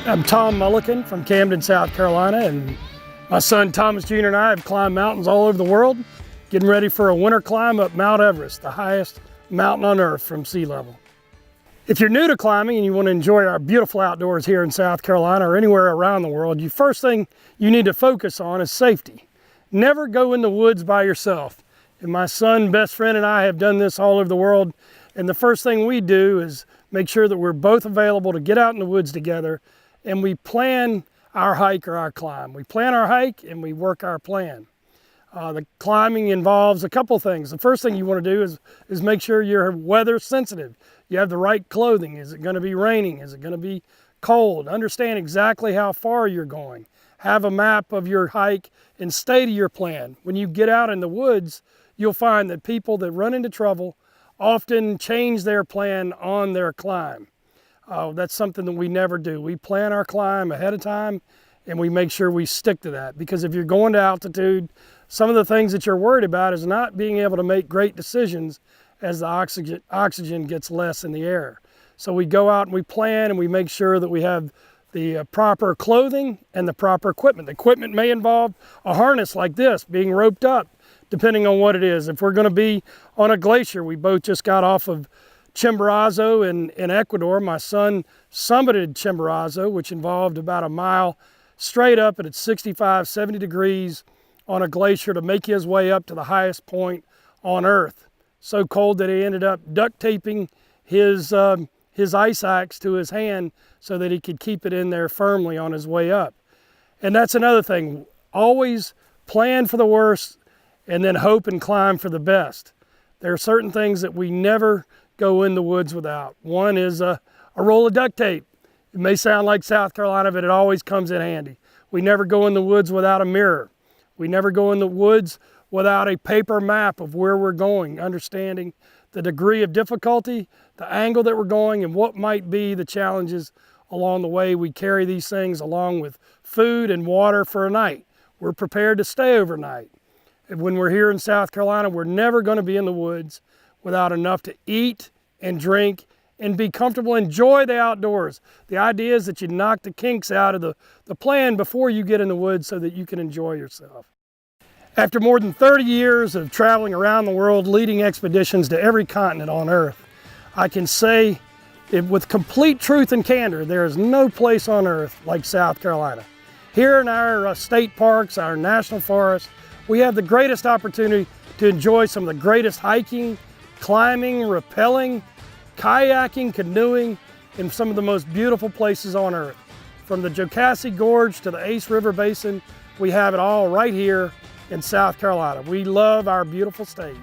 I'm Tom Mullican from Camden, South Carolina, and my son Thomas Jr. and I have climbed mountains all over the world, getting ready for a winter climb up Mount Everest, the highest mountain on earth from sea level. If you're new to climbing and you want to enjoy our beautiful outdoors here in South Carolina or anywhere around the world, the first thing you need to focus on is safety. Never go in the woods by yourself. And my son, best friend, and I have done this all over the world. And the first thing we do is make sure that we're both available to get out in the woods together, and we plan our hike or our climb. We plan our hike and we work our plan. The climbing involves a couple things. The first thing you want to do is make sure you're weather sensitive. You have the right clothing. Is it going to be raining? Is it going to be cold? Understand exactly how far you're going. Have a map of your hike and stay to your plan. When you get out in the woods, you'll find that people that run into trouble often change their plan on their climb. That's something that we never do. We plan our climb ahead of time and we make sure we stick to that, because if you're going to altitude, some of the things that you're worried about is not being able to make great decisions as the oxygen gets less in the air. So we go out and we plan and we make sure that we have the proper clothing and the proper equipment. The equipment may involve a harness like this, being roped up, depending on what it is. If we're going to be on a glacier, we both just got off of Chimborazo in Ecuador. My son summited Chimborazo, which involved about a mile straight up at 65, 70 degrees on a glacier to make his way up to the highest point on Earth. So cold that he ended up duct taping his ice axe to his hand so that he could keep it in there firmly on his way up. And that's another thing. Always plan for the worst and then hope and climb for the best. There are certain things that we never go in the woods without. One is a roll of duct tape. It may sound like South Carolina, but it always comes in handy. We never go in the woods without a mirror. We never go in the woods without a paper map of where we're going, understanding the degree of difficulty, the angle that we're going, and what might be the challenges along the way. We carry these things along with food and water for a night. We're prepared to stay overnight. And when we're here in South Carolina, we're never going to be in the woods without enough to eat and drink and be comfortable, enjoy the outdoors. The idea is that you knock the kinks out of the plan before you get in the woods so that you can enjoy yourself. After more than 30 years of traveling around the world, leading expeditions to every continent on Earth, I can say with complete truth and candor, there is no place on Earth like South Carolina. Here in our state parks, our national forests, we have the greatest opportunity to enjoy some of the greatest hiking, climbing, rappelling, kayaking, canoeing in some of the most beautiful places on Earth. From the Jocassee Gorge to the Ace River Basin, we have it all right here in South Carolina. We love our beautiful state.